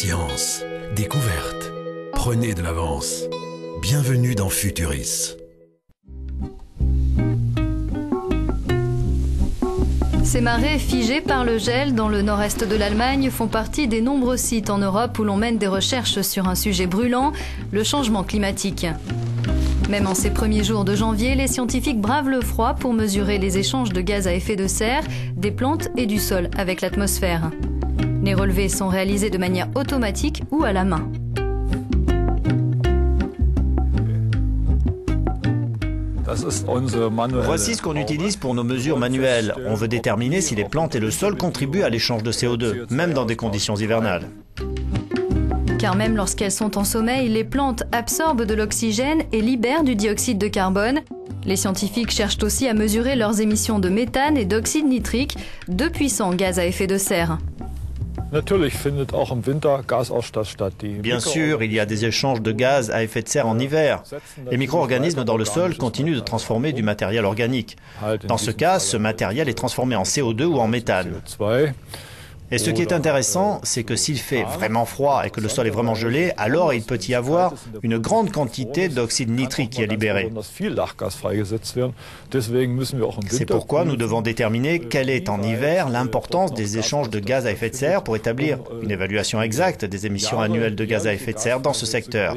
Science, découverte, prenez de l'avance. Bienvenue dans Futuris. Ces marais figés par le gel dans le nord-est de l'Allemagne font partie des nombreux sites en Europe où l'on mène des recherches sur un sujet brûlant, le changement climatique. Même en ces premiers jours de janvier, les scientifiques bravent le froid pour mesurer les échanges de gaz à effet de serre, des plantes et du sol avec l'atmosphère. Les relevés sont réalisés de manière automatique ou à la main. Voici ce qu'on utilise pour nos mesures manuelles. On veut déterminer si les plantes et le sol contribuent à l'échange de CO2, même dans des conditions hivernales. Car même lorsqu'elles sont en sommeil, les plantes absorbent de l'oxygène et libèrent du dioxyde de carbone. Les scientifiques cherchent aussi à mesurer leurs émissions de méthane et d'oxyde nitrique, deux puissants gaz à effet de serre. Bien sûr, il y a des échanges de gaz à effet de serre en hiver. Les micro-organismes dans le sol continuent de transformer du matériel organique. Dans ce cas, ce matériel est transformé en CO2 ou en méthane. Et ce qui est intéressant, c'est que s'il fait vraiment froid et que le sol est vraiment gelé, alors il peut y avoir une grande quantité d'oxyde nitrique qui est libérée. C'est pourquoi nous devons déterminer quelle est en hiver l'importance des échanges de gaz à effet de serre pour établir une évaluation exacte des émissions annuelles de gaz à effet de serre dans ce secteur.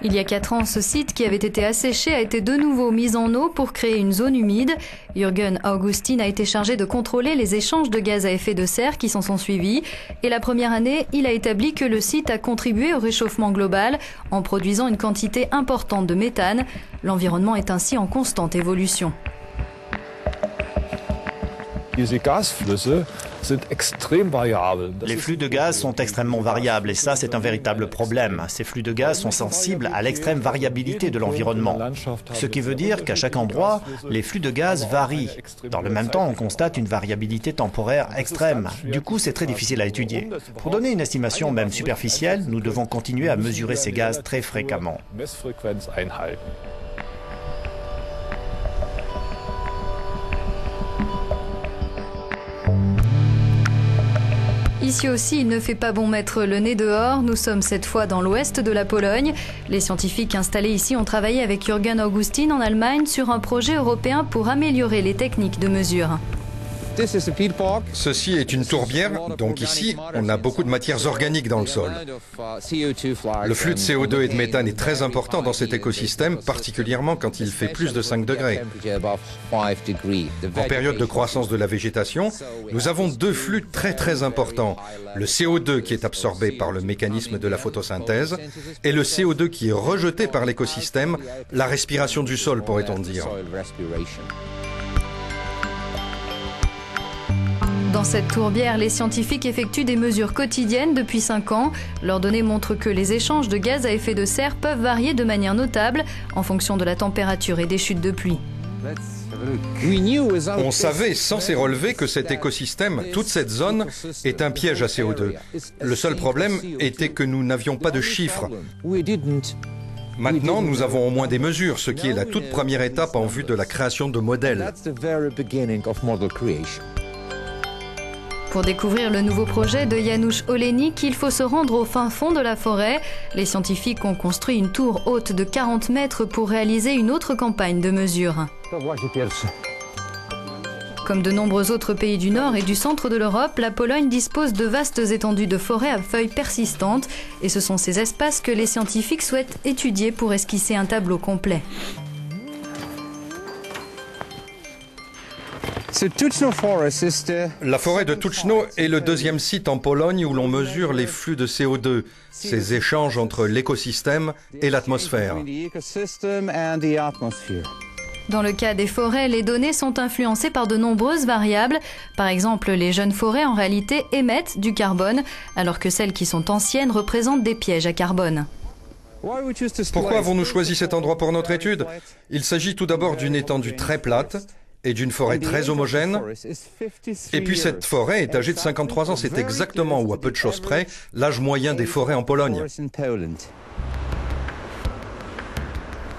Il y a 4 ans, ce site qui avait été asséché a été de nouveau mis en eau pour créer une zone humide. Jürgen Augustin a été chargé de contrôler les échanges de gaz à effet de serre qui s'en sont suivis. Et la première année, il a établi que le site a contribué au réchauffement global en produisant une quantité importante de méthane. L'environnement est ainsi en constante évolution. Les flux de gaz sont extrêmement variables et ça, c'est un véritable problème. Ces flux de gaz sont sensibles à l'extrême variabilité de l'environnement. Ce qui veut dire qu'à chaque endroit, les flux de gaz varient. Dans le même temps, on constate une variabilité temporaire extrême. Du coup, c'est très difficile à étudier. Pour donner une estimation même superficielle, nous devons continuer à mesurer ces gaz très fréquemment. Ici aussi, il ne fait pas bon mettre le nez dehors. Nous sommes cette fois dans l'ouest de la Pologne. Les scientifiques installés ici ont travaillé avec Jürgen Augustin en Allemagne sur un projet européen pour améliorer les techniques de mesure. Ceci est une tourbière, donc ici, on a beaucoup de matières organiques dans le sol. Le flux de CO2 et de méthane est très important dans cet écosystème, particulièrement quand il fait plus de 5 degrés. En période de croissance de la végétation, nous avons deux flux très importants. Le CO2 qui est absorbé par le mécanisme de la photosynthèse et le CO2 qui est rejeté par l'écosystème, la respiration du sol pourrait-on dire. Dans cette tourbière, les scientifiques effectuent des mesures quotidiennes depuis 5 ans. Leurs données montrent que les échanges de gaz à effet de serre peuvent varier de manière notable en fonction de la température et des chutes de pluie. On savait sans ces relevés que cet écosystème, toute cette zone, est un piège à CO2. Le seul problème était que nous n'avions pas de chiffres. Maintenant, nous avons au moins des mesures, ce qui est la toute première étape en vue de la création de modèles. Pour découvrir le nouveau projet de Janusz Olenik, il faut se rendre au fin fond de la forêt. Les scientifiques ont construit une tour haute de 40 mètres pour réaliser une autre campagne de mesure. Comme de nombreux autres pays du nord et du centre de l'Europe, la Pologne dispose de vastes étendues de forêts à feuilles persistantes. Et ce sont ces espaces que les scientifiques souhaitent étudier pour esquisser un tableau complet. La forêt de Tuczno est le deuxième site en Pologne où l'on mesure les flux de CO2, ces échanges entre l'écosystème et l'atmosphère. Dans le cas des forêts, les données sont influencées par de nombreuses variables. Par exemple, les jeunes forêts en réalité émettent du carbone, alors que celles qui sont anciennes représentent des pièges à carbone. Pourquoi avons-nous choisi cet endroit pour notre étude? Il s'agit tout d'abord d'une étendue très plate et d'une forêt très homogène. Et puis cette forêt est âgée de 53 ans. C'est exactement, ou à peu de choses près, l'âge moyen des forêts en Pologne.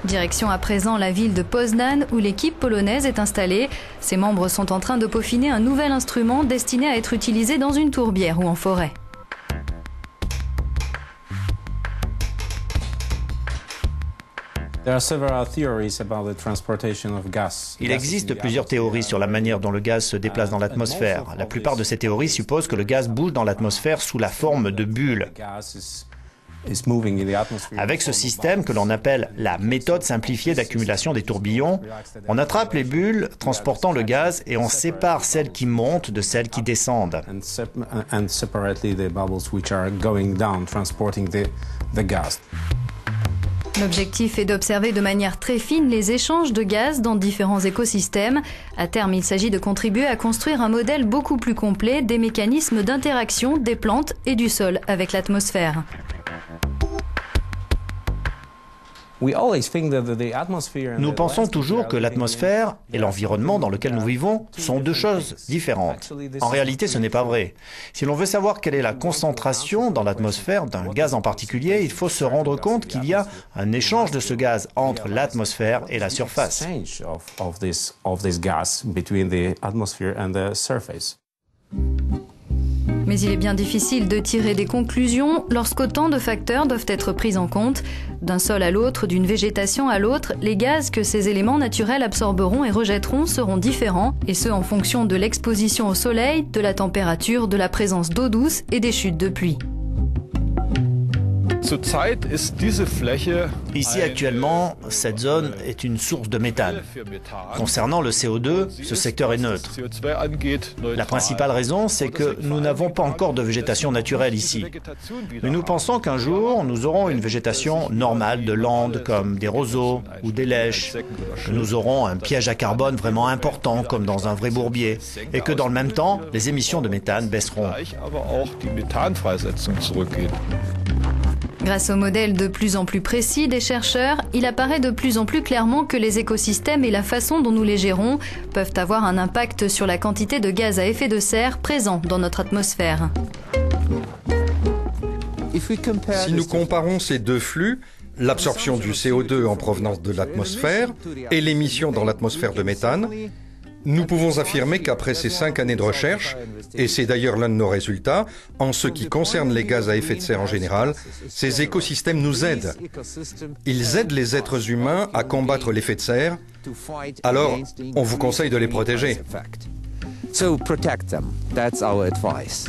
Direction à présent la ville de Poznan où l'équipe polonaise est installée. Ses membres sont en train de peaufiner un nouvel instrument destiné à être utilisé dans une tourbière ou en forêt. Il existe plusieurs théories sur la manière dont le gaz se déplace dans l'atmosphère. La plupart de ces théories supposent que le gaz bouge dans l'atmosphère sous la forme de bulles. Avec ce système que l'on appelle la méthode simplifiée d'accumulation des tourbillons, on attrape les bulles transportant le gaz et on sépare celles qui montent de celles qui descendent. L'objectif est d'observer de manière très fine les échanges de gaz dans différents écosystèmes. À terme, il s'agit de contribuer à construire un modèle beaucoup plus complet des mécanismes d'interaction des plantes et du sol avec l'atmosphère. Nous pensons toujours que l'atmosphère et l'environnement dans lequel nous vivons sont deux choses différentes. En réalité, ce n'est pas vrai. Si l'on veut savoir quelle est la concentration dans l'atmosphère d'un gaz en particulier, il faut se rendre compte qu'il y a un échange de ce gaz entre l'atmosphère et la surface. Mais il est bien difficile de tirer des conclusions lorsqu'autant de facteurs doivent être pris en compte. D'un sol à l'autre, d'une végétation à l'autre, les gaz que ces éléments naturels absorberont et rejetteront seront différents, et ce en fonction de l'exposition au soleil, de la température, de la présence d'eau douce et des chutes de pluie. Ici, actuellement, cette zone est une source de méthane. Concernant le CO2, ce secteur est neutre. La principale raison, c'est que nous n'avons pas encore de végétation naturelle ici. Mais nous pensons qu'un jour, nous aurons une végétation normale de landes comme des roseaux ou des lèches. Que nous aurons un piège à carbone vraiment important comme dans un vrai bourbier. Et que dans le même temps, les émissions de méthane baisseront. Grâce au modèle de plus en plus précis des chercheurs, il apparaît de plus en plus clairement que les écosystèmes et la façon dont nous les gérons peuvent avoir un impact sur la quantité de gaz à effet de serre présent dans notre atmosphère. Si nous comparons ces deux flux, l'absorption du CO2 en provenance de l'atmosphère et l'émission dans l'atmosphère de méthane, nous pouvons affirmer qu'après ces 5 années de recherche, et c'est d'ailleurs l'un de nos résultats, en ce qui concerne les gaz à effet de serre en général, ces écosystèmes nous aident. Ils aident les êtres humains à combattre l'effet de serre, alors on vous conseille de les protéger. So protect them. That's our advice.